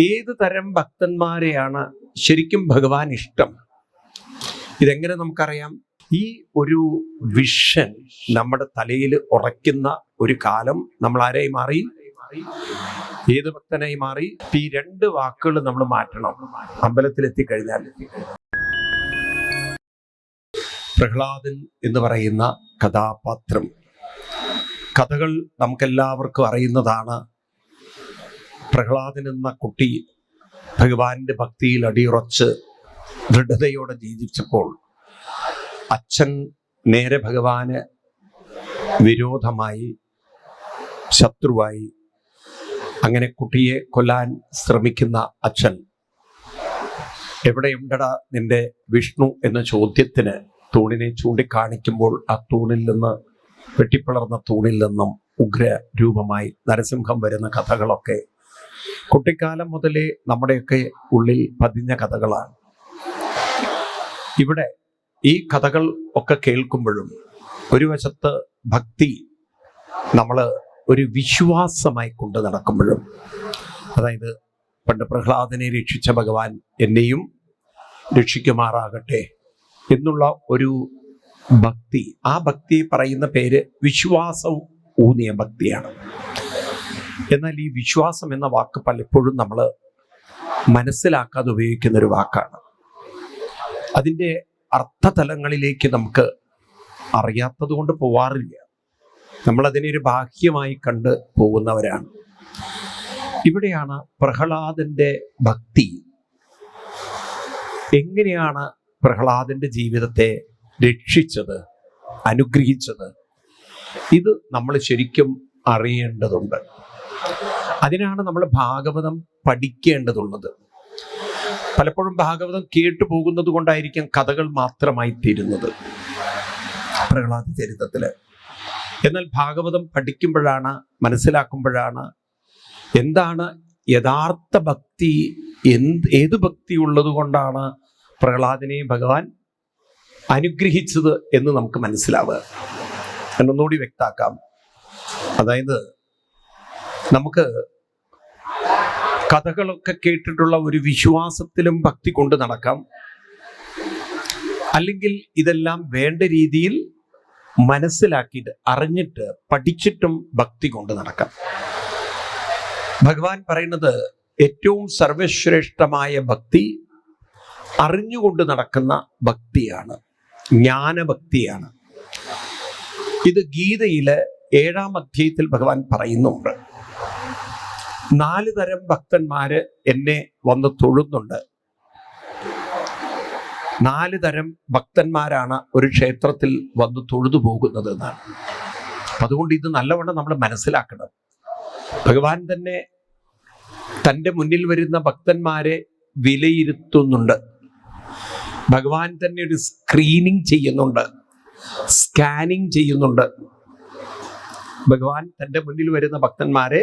ഏത് തരം ഭക്തന്മാരെയാണ് ശരിക്കും ഭഗവാൻ ഇഷ്ടം? ഇതെങ്ങനെ നമുക്കറിയാം? ഈ ഒരു വിഷൻ നമ്മുടെ തലയിൽ ഉറയ്ക്കുന്ന ഒരു കാലം നമ്മൾ ആരായി മാറി? ഏത് ഭക്തനായി മാറി? ഈ രണ്ട് വാക്കുകൾ നമ്മൾ മാറ്റണം അമ്പലത്തിലെത്തിക്കഴിഞ്ഞാൽ. പ്രഹ്ലാദൻ എന്ന് പറയുന്ന കഥാപാത്രം, കഥകൾ നമുക്കെല്ലാവർക്കും അറിയുന്നതാണ്. പ്രഹ്ലാദൻ എന്ന കുട്ടി ഭഗവാന്റെ ഭക്തിയിൽ അടിയുറച്ച് ദൃഢതയോടെ ജീവിച്ചപ്പോൾ അച്ഛൻ നേരെ ഭഗവാന് വിരോധമായി, ശത്രുവായി. അങ്ങനെ കുട്ടിയെ കൊല്ലാൻ ശ്രമിക്കുന്ന അച്ഛൻ, എവിടെയുണ്ടടാ നിന്റെ വിഷ്ണു എന്ന ചോദ്യത്തിന് തൂണിനെ ചൂണ്ടിക്കാണിക്കുമ്പോൾ ആ തൂണിൽ നിന്ന്, വെട്ടിപ്പിളർന്ന തൂണിൽ നിന്നും ഉഗ്ര രൂപമായി നരസിംഹം വരുന്ന കഥകളൊക്കെ കുട്ടിക്കാലം മുതലേ നമ്മുടെയൊക്കെ ഉള്ളിൽ പതിഞ്ഞ കഥകളാണ്. ഇവിടെ ഈ കഥകൾ ഒക്കെ കേൾക്കുമ്പോഴും ഒരു വശത്ത് ഭക്തി നമ്മൾ ഒരു വിശ്വാസമായി കൊണ്ട് നടക്കുമ്പോഴും, അതായത് പണ്ട് പ്രഹ്ലാദനെ രക്ഷിച്ച ഭഗവാൻ എന്നെയും രക്ഷിക്കുമാറാകട്ടെ എന്നുള്ള ഒരു ഭക്തി, ആ ഭക്തി പറയുന്ന പേര് വിശ്വാസം ഊന്നിയ ഭക്തിയാണ്. എന്നാൽ ഈ വിശ്വാസം എന്ന വാക്ക് പലപ്പോഴും നമ്മൾ മനസ്സിലാക്കാതെ ഉപയോഗിക്കുന്ന ഒരു വാക്കാണ്. അതിൻ്റെ അർത്ഥതലങ്ങളിലേക്ക് നമുക്ക് അറിയാത്തത് കൊണ്ട് പോവാറില്ല. നമ്മളതിനെ ഒരു ബാഹ്യമായി കണ്ട് പോകുന്നവരാണ്. ഇവിടെയാണ് പ്രഹ്ലാദന്റെ ഭക്തി എങ്ങനെയാണ് പ്രഹ്ലാദന്റെ ജീവിതത്തെ രക്ഷിച്ചത്, അനുഗ്രഹിച്ചത്, ഇത് നമ്മൾ ശരിക്കും അറിയേണ്ടതുണ്ട്. അതിനാണ് നമ്മൾ ഭാഗവതം പഠിക്കേണ്ടതുള്ളത്. പലപ്പോഴും ഭാഗവതം കേട്ടു പോകുന്നത് കൊണ്ടായിരിക്കും കഥകൾ മാത്രമായി തീരുന്നത് പ്രഹ്ലാദ ചരിത്രത്തില്. എന്നാൽ ഭാഗവതം പഠിക്കുമ്പോഴാണ്, മനസ്സിലാക്കുമ്പോഴാണ് എന്താണ് യഥാർത്ഥ ഭക്തി, ഏത് ഭക്തി ഉള്ളത് കൊണ്ടാണ് പ്രഹ്ലാദനെ ഭഗവാൻ അനുഗ്രഹിച്ചത് എന്ന് നമുക്ക് മനസ്സിലാവുക. എന്നൊന്നുകൂടി വ്യക്താക്കാം. അതായത് നമുക്ക് കഥകളൊക്കെ കേട്ടിട്ടുള്ള ഒരു വിശ്വാസത്തിലും ഭക്തി കൊണ്ട് നടക്കാം, അല്ലെങ്കിൽ ഇതെല്ലാം വേണ്ട രീതിയിൽ മനസ്സിലാക്കിയിട്ട് അറിഞ്ഞിട്ട് പഠിച്ചിട്ടും ഭക്തി കൊണ്ട് നടക്കാം. ഭഗവാൻ പറയുന്നത് ഏറ്റവും സർവശ്രേഷ്ഠമായ ഭക്തി അറിഞ്ഞുകൊണ്ട് നടക്കുന്ന ഭക്തിയാണ്, ജ്ഞാനഭക്തിയാണ്. ഇത് ഗീതയിലെ 7-ാം അധ്യായത്തിൽ ഭഗവാൻ പറയുന്നുണ്ട്. 4 തരം ഭക്തന്മാര് എന്നെ വന്ന് തൊഴുന്നുണ്ട്. 4 തരം ഭക്തന്മാരാണ് ഒരു ക്ഷേത്രത്തിൽ വന്ന് തൊഴുതു പോകുന്നത് എന്നാണ്. അതുകൊണ്ട് ഇത് നല്ലവണ്ണം നമ്മൾ മനസ്സിലാക്കണം. ഭഗവാൻ തന്നെ തൻ്റെ മുന്നിൽ വരുന്ന ഭക്തന്മാരെ വിലയിരുത്തുന്നുണ്ട്. ഭഗവാൻ തന്നെ ഒരു സ്ക്രീനിങ് ചെയ്യുന്നുണ്ട്, സ്കാനിങ് ചെയ്യുന്നുണ്ട്. ഭഗവാൻ തൻ്റെ മുന്നിൽ വരുന്ന ഭക്തന്മാരെ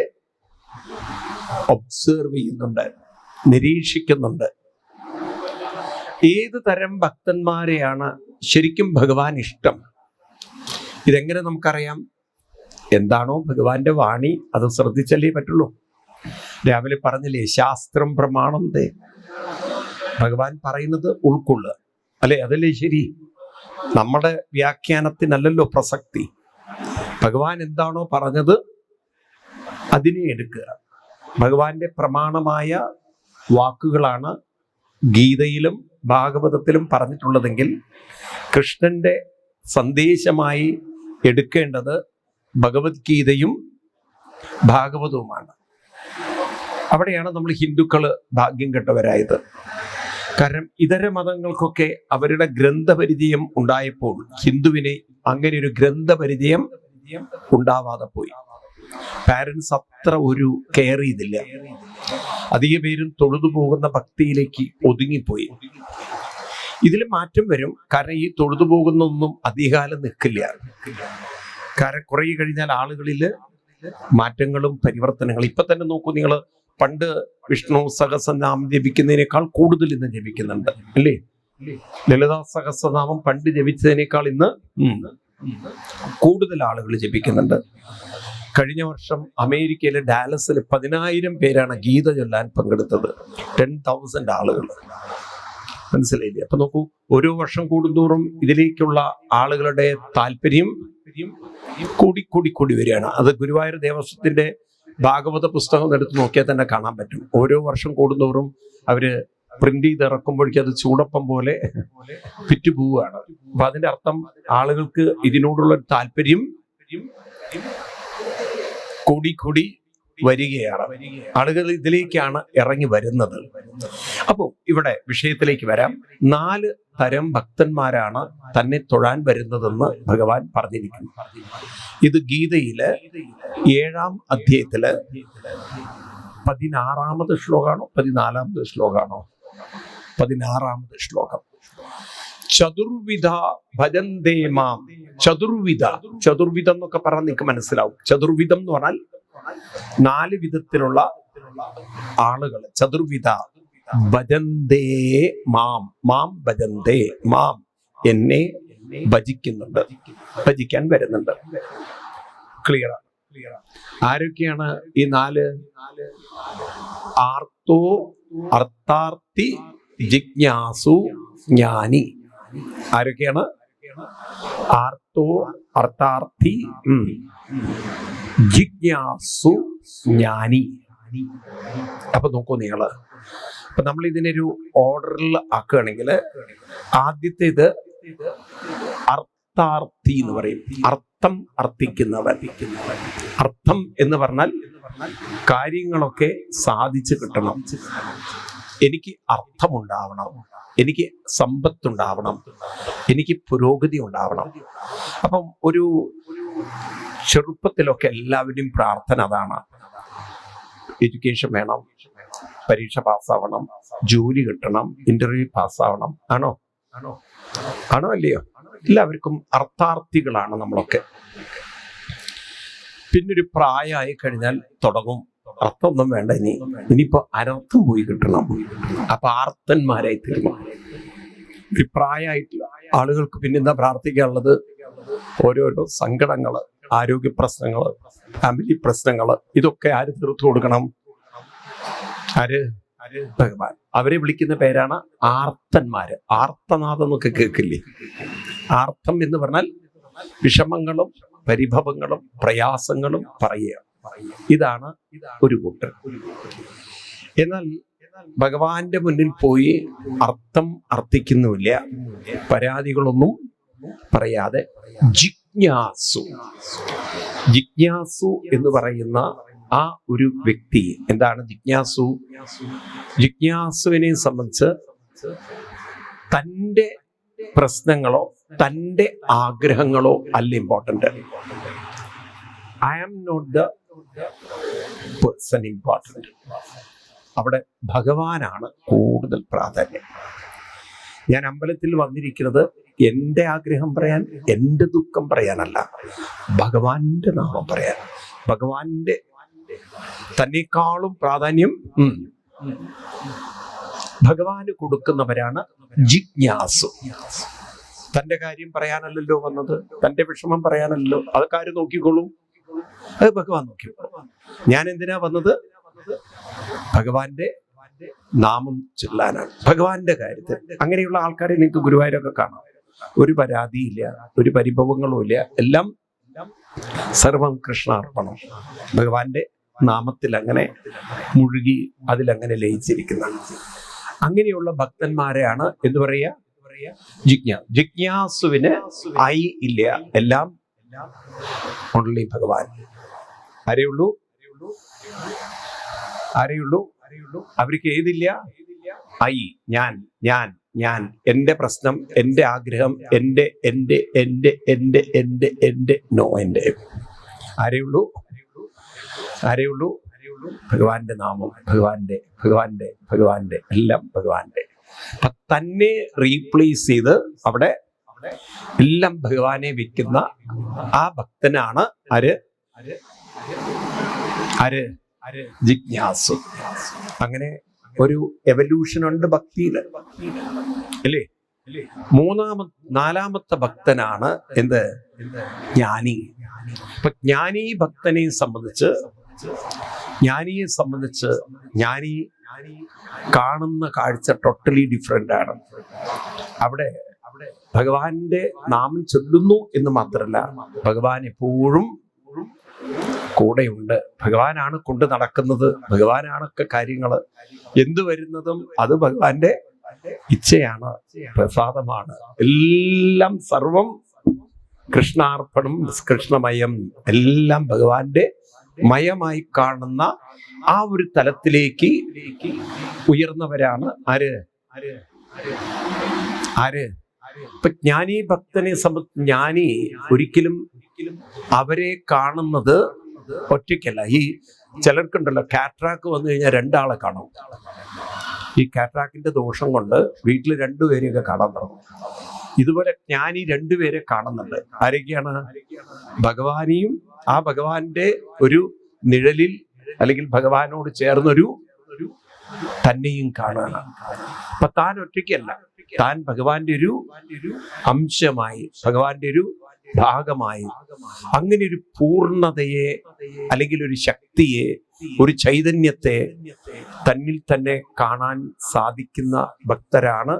ഒബ്സർവ് ചെയ്യുന്നുണ്ട്, നിരീക്ഷിക്കുന്നുണ്ട്. ഏത് തരം ഭക്തന്മാരെയാണ് ശരിക്കും ഭഗവാൻ ഇഷ്ടം? ഇതെങ്ങനെ നമുക്കറിയാം? എന്താണോ ഭഗവാന്റെ വാണി അത് ശ്രദ്ധിച്ചല്ലേ പറ്റുള്ളൂ. രാവിലെ പറഞ്ഞില്ലേ, ശാസ്ത്രം പ്രമാണം തേ. ഭഗവാൻ പറയുന്നത് ഉൾക്കൊള്ളുക, അല്ലെ? അതല്ലേ ശരി. നമ്മുടെ വ്യാഖ്യാനത്തിനല്ലല്ലോ പ്രസക്തി. ഭഗവാൻ എന്താണോ പറഞ്ഞത് അതിനെ എടുക്കുക. ഭഗവാന്റെ പ്രമാണമായ വാക്കുകളാണ് ഗീതയിലും ഭാഗവതത്തിലും പറഞ്ഞിട്ടുള്ളതെങ്കിൽ കൃഷ്ണന്റെ സന്ദേശമായി എടുക്കേണ്ടത് ഭഗവത്ഗീതയും ഭാഗവതവുമാണ്. അവിടെയാണ് നമ്മൾ ഹിന്ദുക്കൾ ഭാഗ്യം കെട്ടവരായത്. കാരണം ഇതര മതങ്ങൾക്കൊക്കെ അവരുടെ ഗ്രന്ഥപരിചയം ഉണ്ടായപ്പോൾ ഹിന്ദുവിനെ അങ്ങനെ ഒരു ഗ്രന്ഥപരിചയം ഉണ്ടാവാതെ പോയി. പാരൻസ് അത്ര ഒരു കെയർ ചെയ്തില്ല. അധിക പേരും തൊഴുതു പോകുന്ന ഭക്തിയിലേക്ക് ഒതുങ്ങിപ്പോയി. ഇതിൽ മാറ്റം വരും. കാരണം ഈ തൊഴുതു പോകുന്നൊന്നും അധികകാലം നിൽക്കില്ല. കാരണം കുറെ കഴിഞ്ഞാൽ ആളുകളിൽ മാറ്റങ്ങളും പരിവർത്തനങ്ങളും. ഇപ്പൊ തന്നെ നോക്കൂ നിങ്ങൾ, പണ്ട് വിഷ്ണു സഹസ്രനാമം ജപിക്കുന്നതിനേക്കാൾ കൂടുതൽ ഇന്ന് ജപിക്കുന്നുണ്ട്, അല്ലേ? ലളിതാ സഹസ്രനാമം പണ്ട് ജപിച്ചതിനേക്കാൾ ഇന്ന് കൂടുതൽ ആളുകൾ ജപിക്കുന്നുണ്ട്. കഴിഞ്ഞ വർഷം അമേരിക്കയിലെ ഡാലസിൽ 10,000 പേരാണ് ഗീത ചൊല്ലാൻ പങ്കെടുത്തത്. 10,000 ആളുകൾ. മനസ്സിലായില്ലേ? അപ്പൊ നോക്കൂ, ഓരോ വർഷം കൂടുന്തോറും ഇതിലേക്കുള്ള ആളുകളുടെ താല്പര്യം കൂടി വരികയാണ്. അത് ഗുരുവായൂർ ദേവസ്വത്തിന്റെ ഭാഗവത പുസ്തകം എടുത്ത് നോക്കിയാൽ തന്നെ കാണാൻ പറ്റും. ഓരോ വർഷം കൂടുന്തോറും അവര് പ്രിന്റ് ചെയ്ത് ഇറക്കുമ്പോഴേക്കും അത് ചൂടപ്പം പോലെ വിറ്റുപോവുകയാണ്. അപ്പൊ അതിന്റെ അർത്ഥം ആളുകൾക്ക് ഇതിനോടുള്ള ഒരു താല്പര്യം കൂടി വരികയാണ്. ആളുകൾ ഇതിലേക്കാണ് ഇറങ്ങി വരുന്നത്. അപ്പോൾ ഇവിടെ വിഷയത്തിലേക്ക് വരാം. 4 തരം ഭക്തന്മാരാണ് തന്നെ തൊഴാൻ വരുന്നതെന്ന് ഭഗവാൻ പറഞ്ഞിരിക്കുന്നു. ഇത് ഗീതയില് 7-ാം അധ്യായത്തില് 16-ാമത് ശ്ലോകമാണോ 14-ാമത് ശ്ലോകമാണോ? 16-ാമത് ശ്ലോകം. ചതുർവിധ ഭജന്തേ മാം. ചതുർവിധം എന്നൊക്കെ പറഞ്ഞാൽ നിങ്ങൾക്ക് മനസ്സിലാവും. ചതുർവിധം എന്ന് പറഞ്ഞാൽ 4 വിധത്തിലുള്ള ആളുകൾ. ചതുർവിധ ഭജന്തേ മാം. മാം ഭജന്തേ മാം. എന്നെ ഭജിക്കുന്നുണ്ട്, ഭജിക്കാൻ വരുന്നുണ്ട്. ക്ലിയർ? ആരൊക്കെയാണ് ഈ 4? ആർത്തോ, അർത്ഥാർത്ഥി, ജിജ്ഞാസു, ജ്ഞാനി. ആരൊക്കെയാണ്? ആർത്തോ, അർത്ഥാർത്ഥി, ജിജ്ഞാസു, ജ്ഞാനി. അപ്പൊ നോക്കൂ നിങ്ങള്. അപ്പൊ നമ്മൾ ഇതിനൊരു ഓർഡറിൽ ആക്കുകയാണെങ്കിൽ ആദ്യത്തേത് അർത്ഥാർത്ഥി എന്ന് പറയും. അർത്ഥം അർത്ഥിക്കുന്നവൻ. അർത്ഥം എന്ന് പറഞ്ഞാൽ കാര്യങ്ങളൊക്കെ സാധിച്ചു കിട്ടണം. എനിക്ക് അർത്ഥമുണ്ടാവണം, എനിക്ക് സമ്പത്തുണ്ടാവണം, എനിക്ക് പുരോഗതി ഉണ്ടാവണം. അപ്പം ഒരു ചെറുപ്പത്തിലൊക്കെ എല്ലാവരുടെയും പ്രാർത്ഥന അതാണ്. എഡ്യൂക്കേഷൻ വേണം, പരീക്ഷ പാസ്സാവണം, ജോലി കിട്ടണം, ഇന്റർവ്യൂ പാസ്സാവണം. ആണോ അല്ലയോ? എല്ലാവർക്കും അർത്ഥാർത്ഥികളാണ് നമ്മളൊക്കെ. പിന്നൊരു പ്രായമായി കഴിഞ്ഞാൽ തുടങ്ങും അർത്ഥമൊന്നും വേണ്ട, ഇനിയിപ്പോ അനർത്ഥം പോയി കിട്ടണം. അപ്പൊ ആർത്തന്മാരായി തീർന്നു. ഈ പ്രായമായിട്ടുള്ള ആളുകൾക്ക് പിന്നെന്താ പ്രാർത്ഥിക്കാനുള്ളത്? ഓരോരോ സങ്കടങ്ങള്, ആരോഗ്യ പ്രശ്നങ്ങള്, ഫാമിലി പ്രശ്നങ്ങള്, ഇതൊക്കെ ആര് തീർത്തു കൊടുക്കണം? ഭഗവാൻ. അവരെ വിളിക്കുന്ന പേരാണ് ആർത്തന്മാര്. ആർത്തനാഥം എന്നൊക്കെ കേൾക്കില്ലേ? ആർത്തം എന്ന് പറഞ്ഞാൽ വിഷമങ്ങളും പരിഭവങ്ങളും പ്രയാസങ്ങളും പറയുക. ഇതാണ് ഒരു കൂട്ടർ. എന്നാൽ ഭഗവാന്റെ മുന്നിൽ പോയി അർത്ഥം അർത്ഥിക്കുന്നുമില്ല, പരാതികളൊന്നും പറയാതെ ജിജ്ഞാസു എന്ന് പറയുന്ന ആ ഒരു വ്യക്തി. എന്താണ് ജിജ്ഞാസു? ജിജ്ഞാസുവിനെ സംബന്ധിച്ച് തൻ്റെ പ്രശ്നങ്ങളോ തൻ്റെ ആഗ്രഹങ്ങളോ അല്ല important. I am not the person important. അവിടെ ഭഗവാനാണ് കൂടുതൽ പ്രാധാന്യം. ഞാൻ അമ്പലത്തിൽ വന്നിരിക്കുന്നത് എൻ്റെ ആഗ്രഹം പറയാൻ, എൻ്റെ ദുഃഖം പറയാനല്ല, ഭഗവാന്റെ നാമം പറയാൻ. ഭഗവാന്റെ തന്നെക്കാളും പ്രാധാന്യം ഭഗവാന് കൊടുക്കുന്നവരാണ് ജിജ്ഞാസു. തൻ്റെ കാര്യം പറയാനല്ലല്ലോ വന്നത്, തൻ്റെ വിഷമം പറയാനല്ലോ. അതൊക്കെ ആര് നോക്കിക്കോളും? അത് ഭഗവാൻ നോക്കിക്കോളും. ഞാൻ എന്തിനാ വന്നത്? ഭഗവാന്റെ നാമം ചൊല്ലാനാണ്, ഭഗവാന്റെ കാര്യത്തിൽ. അങ്ങനെയുള്ള ആൾക്കാരെ നിങ്ങൾക്ക് ഗുരുവായൂരൊക്കെ കാണാം. ഒരു പരാതിയില്ല, ഒരു പരിഭവങ്ങളും ഇല്ല, എല്ലാം സർവം കൃഷ്ണാർപ്പണം. ഭഗവാന്റെ നാമത്തിൽ അങ്ങനെ മുഴുകി അതിലങ്ങനെ ലയിച്ചിരിക്കുന്ന അങ്ങനെയുള്ള ഭക്തന്മാരെയാണ് എന്ന് പറയാ ജിജ്ഞാസുവിന് ഐ ഇല്ല, എല്ലാം ഓൺലി ഭഗവാൻ. ആരെയുള്ളൂ? അവർക്ക് ഏതില്ല? ഐ, ഞാൻ ഞാൻ ഞാൻ, എൻ്റെ പ്രശ്നം, എൻ്റെ ആഗ്രഹം, എൻ്റെ എൻ്റെ എൻ്റെ എൻ്റെ എൻ്റെ എൻ്റെ നോ എൻ്റെ. ആരെയുള്ളൂ? ഭഗവാന്റെ നാമം, ഭഗവാന്റെ ഭഗവാന്റെ ഭഗവാന്റെ എല്ലാം ഭഗവാന്റെ. അപ്പൊ തന്നെ റീപ്ലേസ് ചെയ്ത് അവിടെ എല്ലാം ഭഗവാനെ വെക്കുന്ന ആ ഭക്തനാണ് ജിജ്ഞാസു. അങ്ങനെ ഒരു എവല്യൂഷൻ ഉണ്ട് ഭക്തിയില്, അല്ലേ? നാലാമത്തെ ഭക്തനാണ് എന്ത്? ജ്ഞാനി. അപ്പൊ ജ്ഞാനിയെ സംബന്ധിച്ച് ജ്ഞാനി കാണുന്ന കാഴ്ച ടോട്ടലി ഡിഫറെന്റ് ആണ്. അവിടെ ഭഗവാന്റെ നാമം ചൊല്ലുന്നു എന്ന് മാത്രമല്ല, ഭഗവാൻ എപ്പോഴും കൂടെയുണ്ട്. ഭഗവാനാണ് കൊണ്ട് നടക്കുന്നത്. ഭഗവാനാണൊക്കെ കാര്യങ്ങൾ എന്തു വരുന്നതും അത് ഭഗവാന്റെ ഇച്ഛയാണ്, പ്രസാദമാണ്. എല്ലാം സർവം കൃഷ്ണാർപ്പണം, കൃഷ്ണമയം, എല്ലാം ഭഗവാന്റെ മയമായി കാണുന്ന ആ ഒരു തലത്തിലേക്ക് ഉയർന്നവരാണ് ആര്? ഇപ്പൊ ജ്ഞാനി ഭക്തനെ ജ്ഞാനി ഒരിക്കലും അവരെ കാണുന്നത് ഒറ്റയ്ക്കല്ല. ഈ ചിലർക്കുണ്ടല്ലോ, കാറ്ററാക്ക് വന്നു കഴിഞ്ഞാൽ രണ്ടാളെ കാണും. ഈ കാറ്ററാക്കിന്റെ ദോഷം കൊണ്ട് വീട്ടിൽ രണ്ടുപേരെയൊക്കെ കാണാൻ തുടങ്ങും. ഇതുപോലെ ജ്ഞാനി രണ്ടുപേരെ കാണുന്നുണ്ട്. ആരൊക്കെയാണ്? ഭഗവാനെയും ആ ഭഗവാന്റെ ഒരു നിഴലിൽ അല്ലെങ്കിൽ ഭഗവാനോട് ചേർന്നൊരു തന്നെയും കാണുകയാണ്. അപ്പൊ താൻ ഒറ്റയ്ക്കല്ല, താൻ ഭഗവാന്റെ ഒരു അംശമായി, ഭഗവാന്റെ ഒരു ഭാഗമായി, അങ്ങനെ ഒരു പൂർണ്ണതയെ അല്ലെങ്കിൽ ഒരു ശക്തിയെ, ഒരു ചൈതന്യത്തെ തന്നിൽ തന്നെ കാണാൻ സാധിക്കുന്ന ഭക്തരാണ്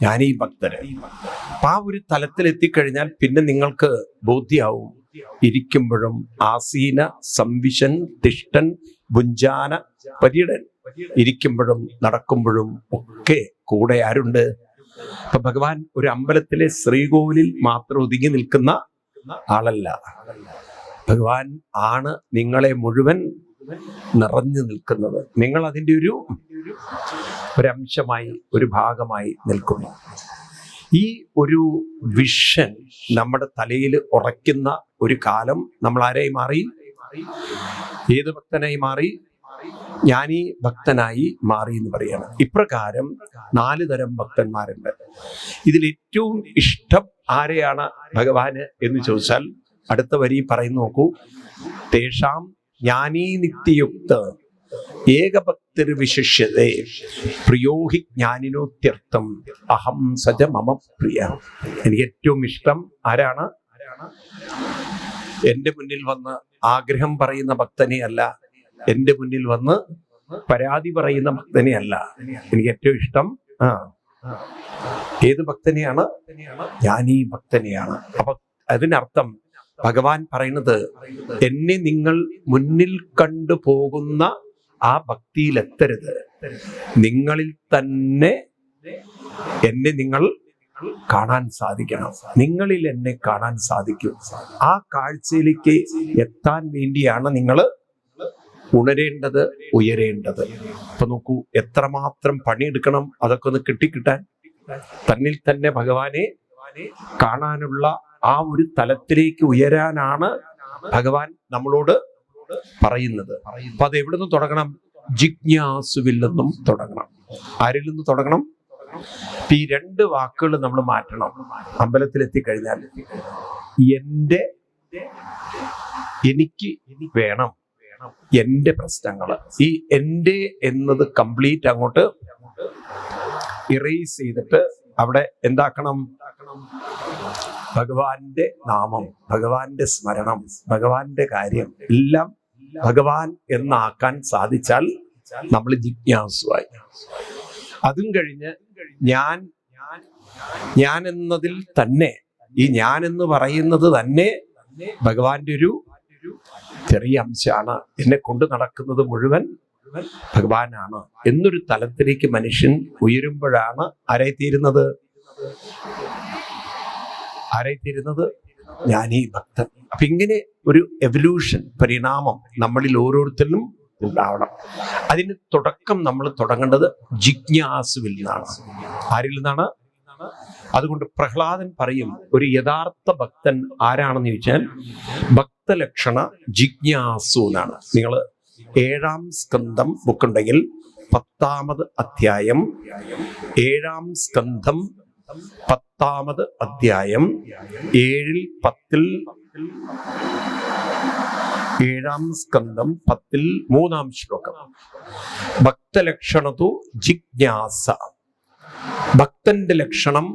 ജ്ഞാനി ഭക്തര്. അപ്പൊ ആ ഒരു തലത്തിൽ എത്തിക്കഴിഞ്ഞാൽ പിന്നെ നിങ്ങൾക്ക് ബോധ്യാവും, ഇരിക്കുമ്പോഴും ആസീന സംവിശൻ തിഷ്ടൻ ഭുഞ്ചാന പര്യടൻ, ഇരിക്കുമ്പോഴും നടക്കുമ്പോഴും ഒക്കെ കൂടെ ആരുണ്ട്? അപ്പൊ ഭഗവാൻ ഒരു അമ്പലത്തിലെ ശ്രീകോവിലിൽ മാത്രം ഒതുങ്ങി നിൽക്കുന്ന ആളല്ല. ഭഗവാൻ ആണ് നിങ്ങളെ മുഴുവൻ നിറഞ്ഞു നിൽക്കുന്നത്. നിങ്ങൾ അതിൻ്റെ ഒരംശമായി, ഒരു ഭാഗമായി നിൽക്കുന്നു. ഈ ഒരു വിഷൻ നമ്മുടെ തലയിൽ ഉറയ്ക്കുന്ന ഒരു കാലം നമ്മൾ ആരായി മാറി? ഏത് ഭക്തനായി മാറി? ജ്ഞാനി ഭക്തനായി മാറി എന്ന് പറയാണ്. ഇപ്രകാരം 4 തരം ഭക്തന്മാരുണ്ട്. ഇതിൽ ഏറ്റവും ഇഷ്ടം ആരെയാണ് ഭഗവാന് എന്ന് ചോദിച്ചാൽ അടുത്ത വരി പറയുന്നു നോക്കൂ. തേഷാം ജ്ഞാനീ നിത്യയുക്ത ഏകഭക്തിർ വിശിഷ്യതേ പ്രിയോഹി ജ്ഞാനിനോത്യർത്ഥം അഹം സജ മമ പ്രിയ. എനിക്ക് ഏറ്റവും ഇഷ്ടം ആരാണ്? എന്റെ മുന്നിൽ വന്ന് ആഗ്രഹം പറയുന്ന ഭക്തനെ അല്ല, എന്റെ മുന്നിൽ വന്ന് പരാതി പറയുന്ന ഭക്തനെ അല്ല. എനിക്ക് ഏറ്റവും ഇഷ്ടം ഏത് ഭക്തനെയാണ്? ജ്ഞാനീ ഭക്തനെയാണ്. അപ്പൊ അതിനർത്ഥം ഭഗവാൻ പറയുന്നത്, എന്നെ നിങ്ങൾ മുന്നിൽ കണ്ടു പോകുന്ന ആ ഭക്തിയിലെത്തരുത്, നിങ്ങളിൽ തന്നെ എന്നെ നിങ്ങൾ കാണാൻ സാധിക്കണം. നിങ്ങളിൽ എന്നെ കാണാൻ സാധിക്കും. ആ കാഴ്ചയിലേക്ക് എത്താൻ വേണ്ടിയാണ് നിങ്ങൾ ഉണരേണ്ടത്, ഉയരേണ്ടത്. അപ്പൊ നോക്കൂ, എത്രമാത്രം പണിയെടുക്കണം അതൊക്കെ ഒന്ന് കിട്ടിക്കിട്ടാൻ. തന്നിൽ തന്നെ ഭഗവാനെ കാണാനുള്ള ആ ഒരു തലത്തിലേക്ക് ഉയരാനാണ് ഭഗവാൻ നമ്മളോട് പറയുന്നത്. അപ്പൊ അത് എവിടെ നിന്ന് തുടങ്ങണം? ജിജ്ഞാസുവിൽ നിന്നും തുടങ്ങണം. ആരിൽ നിന്ന് തുടങ്ങണം? ഈ 2 വാക്കുകൾ നമ്മൾ മാറ്റണം. അമ്പലത്തിലെത്തിക്കഴിഞ്ഞാൽ എനിക്ക് വേണം, എന്റെ പ്രശ്നങ്ങള്, ഈ എന്റെ എന്നത് കംപ്ലീറ്റ് അങ്ങോട്ട് ഇറേസ് ചെയ്തിട്ട് അവിടെ എന്താക്കണം? ഭഗവാന്റെ നാമം, ഭഗവാന്റെ സ്മരണം, ഭഗവാന്റെ കാര്യം എല്ലാം ഭഗവാൻ എന്നാക്കാൻ സാധിച്ചാൽ നമ്മൾ ജിജ്ഞാസുവായി. അതും കഴിഞ്ഞ് ഞാൻ എന്നതിൽ തന്നെ, ഈ ഞാൻ എന്ന് പറയുന്നത് തന്നെ ഭഗവാന്റെ ഒരു ചെറിയ അംശമാണ്. എന്നെ കൊണ്ട് നടക്കുന്നത് മുഴുവൻ ഭഗവാനാണ് എന്നൊരു തലത്തിലേക്ക് മനുഷ്യൻ ഉയരുമ്പോഴാണ് ആരായിത്തീരുന്നത്? ജ്ഞാനി ഭക്തൻ. അപ്പൊ ഇങ്ങനെ ഒരു എവല്യൂഷൻ, പരിണാമം നമ്മളിൽ ഓരോരുത്തരിലും ഉണ്ടാവണം. അതിന് തുടക്കം നമ്മൾ തുടങ്ങേണ്ടത് ജിജ്ഞാസുവിൽ നിന്നാണ്. ആരിൽ നിന്നാണ്? അതുകൊണ്ട് പ്രഹ്ലാദൻ പറയും, ഒരു യഥാർത്ഥ ഭക്തൻ ആരാണെന്ന് ചോദിച്ചാൽ ഭക്തലക്ഷണ ജിജ്ഞാസു എന്നാണ്. നിങ്ങൾ 7-ാം സ്കന്ധം ബുക്കുണ്ടെങ്കിൽ 10-ാമത് അധ്യായം, 7-ാം സ്കന്ധം 10-ാമത് അധ്യായം 7-ൽ 10-ൽ 7-ാം സ്കന്ധം 10-3 ശ്ലോകം. ഭക്തലക്ഷണതു ജിജ്ഞാസ. ഭക്തന്റെ ലക്ഷണം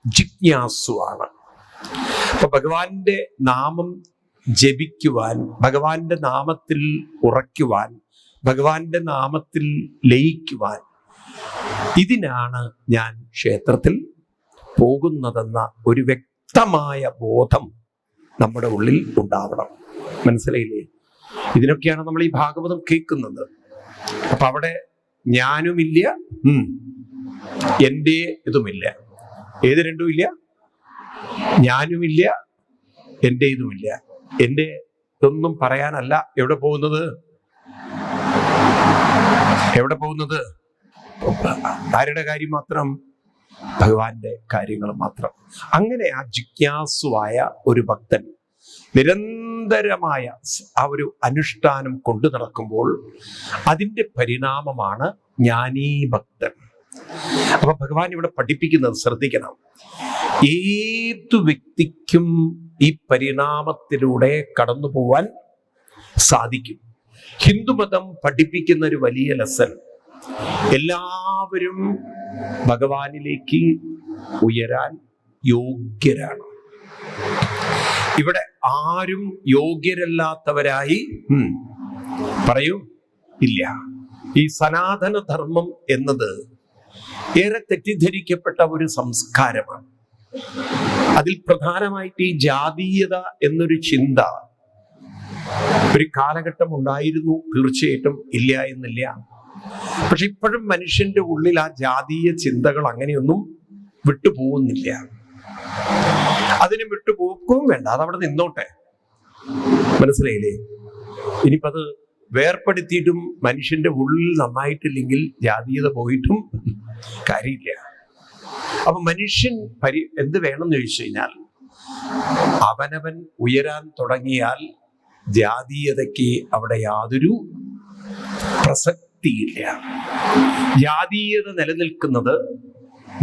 ജിജ്ഞാസുവാണ്. അപ്പൊ ഭഗവാന്റെ നാമം ജപിക്കുവാൻ, ഭഗവാന്റെ നാമത്തിൽ ഉറയ്ക്കുവാൻ, ഭഗവാന്റെ നാമത്തിൽ ലയിക്കുവാൻ, ഇതിനാണ് ഞാൻ ക്ഷേത്രത്തിൽ പോകുന്നതെന്ന ഒരു വ്യക്തമായ ബോധം നമ്മുടെ ഉള്ളിൽ ഉണ്ടാവണം. മനസ്സിലായില്ലേ? ഇതിനൊക്കെയാണ് നമ്മൾ ഈ ഭാഗവതം കേൾക്കുന്നത്. അപ്പൊ അവിടെ ഞാനുമില്ല, എൻ്റെ ഇതുമില്ല. ഏത് രണ്ടും ഇല്ല? ഞാനുമില്ല, എൻ്റെ ഇതുമില്ല. എൻ്റെ ഇതൊന്നും പറയാനല്ല എവിടെ പോകുന്നത്. ആരുടെ കാര്യം മാത്രം? ഭഗവാന്റെ കാര്യങ്ങൾ മാത്രം. അങ്ങനെ ആ ജിജ്ഞാസുവായ ഒരു ഭക്തൻ നിരന്തരമായ ആ ഒരു അനുഷ്ഠാനം കൊണ്ടു നടക്കുമ്പോൾ അതിൻ്റെ പരിണാമമാണ് ജ്ഞാനീ ഭക്തൻ. അപ്പൊ ഭഗവാൻ ഇവിടെ പഠിപ്പിക്കുന്നത് ശ്രദ്ധിക്കണം. ഏതു വ്യക്തിക്കും ഈ പരിണാമത്തിലൂടെ കടന്നു പോവാൻ സാധിക്കും. ഹിന്ദുമതം പഠിപ്പിക്കുന്ന ഒരു വലിയ ലെസൺ, എല്ലാവരും ഭഗവാനിലേക്ക് ഉയരാൻ യോഗ്യരാണ്. ഇവിടെ ആരും യോഗ്യരല്ലാത്തവരായി പറയൂ ഇല്ല. ഈ സനാതന ധർമ്മം എന്നത് ഏറെ തെറ്റിദ്ധരിക്കപ്പെട്ട ഒരു സംസ്കാരമാണ്. അതിൽ പ്രധാനമായിട്ട് ഈ ജാതീയത എന്നൊരു ചിന്ത ഒരു കാലഘട്ടം ഉണ്ടായിരുന്നു, തീർച്ചയായിട്ടും ഇല്ല എന്നില്ല. പക്ഷെ ഇപ്പോഴും മനുഷ്യന്റെ ഉള്ളിൽ ആ ജാതീയ ചിന്തകൾ അങ്ങനെയൊന്നും വിട്ടുപോകുന്നില്ല. അതിന് വിട്ടുപോക്കുകയും വേണ്ട, അതവിടെ നിന്നോട്ടെ. മനസ്സിലായില്ലേ? ഇനിയിപ്പോ അത് വേർപ്പെടുത്തിയിട്ടും മനുഷ്യന്റെ ഉള്ളിൽ നന്നായിട്ടില്ലെങ്കിൽ ജാതീയത പോയിട്ടും കാര്യമില്ല. അപ്പൊ മനുഷ്യൻ എന്ത് വേണമെന്ന് ചോദിച്ചു കഴിഞ്ഞാൽ, അവനവൻ ഉയരാൻ തുടങ്ങിയാൽ ജാതീയതയ്ക്ക് അവിടെ യാതൊരു പ്രസക്തിയില്ല. ജാതീയത നിലനിൽക്കുന്നത്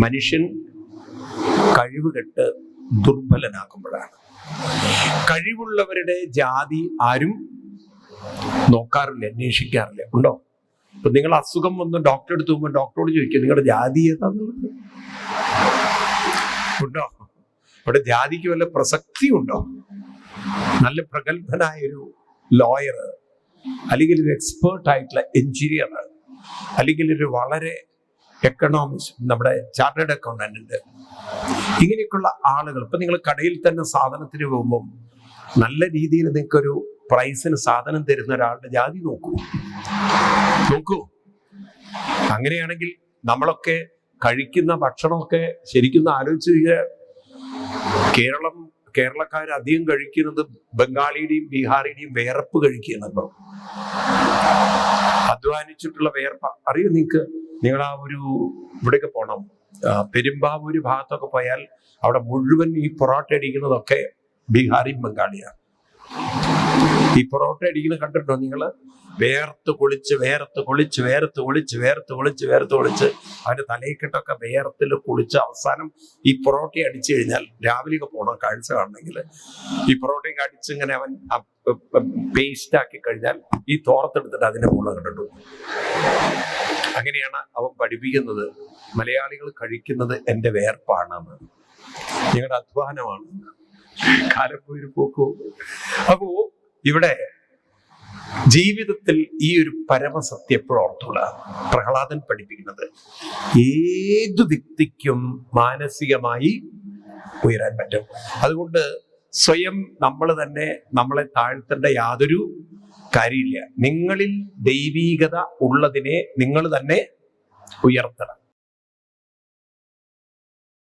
മനുഷ്യൻ കഴിവുകെട്ട് ദുർബലനാകുമ്പോഴാണ്. കഴിവുള്ളവരുടെ ജാതി ആരും നോക്കാറില്ല, അന്വേഷിക്കാറില്ല. ഉണ്ടോ? ഇപ്പൊ നിങ്ങൾ അസുഖം വന്ന് ഡോക്ടറെ അടുത്ത് പോകുമ്പോൾ ഡോക്ടറോട് ചോദിക്കുക നിങ്ങളുടെ ജാതി ഏതാന്നുള്ളത്. ഉണ്ടോ? അവിടെ ജാതിക്ക് വല്ല പ്രസക്തി ഉണ്ടോ? നല്ല പ്രഗത്ഭനായൊരു ലോയർ, അല്ലെങ്കിൽ ഒരു എക്സ്പേർട്ട് ആയിട്ടുള്ള എഞ്ചിനീയർ, അല്ലെങ്കിൽ ഒരു വളരെ എക്കണോമിസ്റ്റ്, നമ്മുടെ ചാർട്ടേഡ് അക്കൗണ്ടന്റ്, ഇങ്ങനെയൊക്കെയുള്ള ആളുകൾ. ഇപ്പൊ നിങ്ങൾ കടയിൽ തന്നെ സാധനത്തിന് പോകുമ്പോൾ നല്ല രീതിയിൽ നിങ്ങൾക്കൊരു പ്രൈസിന് സാധനം തരുന്ന ഒരാളുടെ ജാതി നോക്കൂ. അങ്ങനെയാണെങ്കിൽ നമ്മളൊക്കെ കഴിക്കുന്ന ഭക്ഷണമൊക്കെ ശരിക്കും ആലോചിച്ച്, കേരളക്കാർ അധികം കഴിക്കുന്നത് ബംഗാളിയുടെയും ബീഹാറിയുടെയും വേർപ്പ് കഴിക്കുകയാണ്. ഇപ്പം അധ്വാനിച്ചിട്ടുള്ള വേർപ്പ അറിയോ നിങ്ങൾക്ക്? നിങ്ങൾ ആ ഒരു ഇവിടെയൊക്കെ പോകണം, പെരുമ്പാവൂര് ഭാഗത്തൊക്കെ പോയാൽ അവിടെ മുഴുവൻ ഈ പൊറോട്ട അടിക്കുന്നതൊക്കെ ബീഹാറിയും ബംഗാളിയാണ്. ഈ പൊറോട്ട അടിക്കുന്നത് കണ്ടിട്ടോ നിങ്ങൾ? വേർത്ത് കുളിച്ച് അവന്റെ തലയിക്കെട്ടൊക്കെ വേർത്തിൽ കുളിച്ച് അവസാനം ഈ പൊറോട്ട അടിച്ചു കഴിഞ്ഞാൽ, രാവിലെയൊക്കെ പോകണം കാഴ്ച കാണണമെങ്കിൽ, ഈ പൊറോട്ടയൊക്കെ അടിച്ചിങ്ങനെ അവൻ പേസ്റ്റ് ആക്കി കഴിഞ്ഞാൽ ഈ തോർത്തെടുത്തിട്ട് അതിന്റെ മുകളിൽ കണ്ടിട്ടു. അങ്ങനെയാണ് അവൻ പഠിപ്പിക്കുന്നത്, മലയാളികൾ കഴിക്കുന്നത് എൻ്റെ വേർപ്പാണെന്ന്, ഞങ്ങളുടെ അധ്വാനമാണ്. കാലം പോയൊരു പോക്കോ. അപ്പോ ഇവിടെ ജീവിതത്തിൽ ഈ ഒരു പരമസത്യം എപ്പോഴും ഓർത്തുള്ള പ്രഹ്ലാദൻ പഠിപ്പിക്കുന്നത്, ഏതു വ്യക്തിക്കും മാനസികമായി ഉയരാൻ പറ്റും. അതുകൊണ്ട് സ്വയം നമ്മൾ തന്നെ നമ്മളെ താഴ്ത്തേണ്ട യാതൊരു കാര്യമില്ല. നിങ്ങളിൽ ദൈവീകത ഉള്ളതിനെ നിങ്ങൾ തന്നെ ഉയർത്തണം.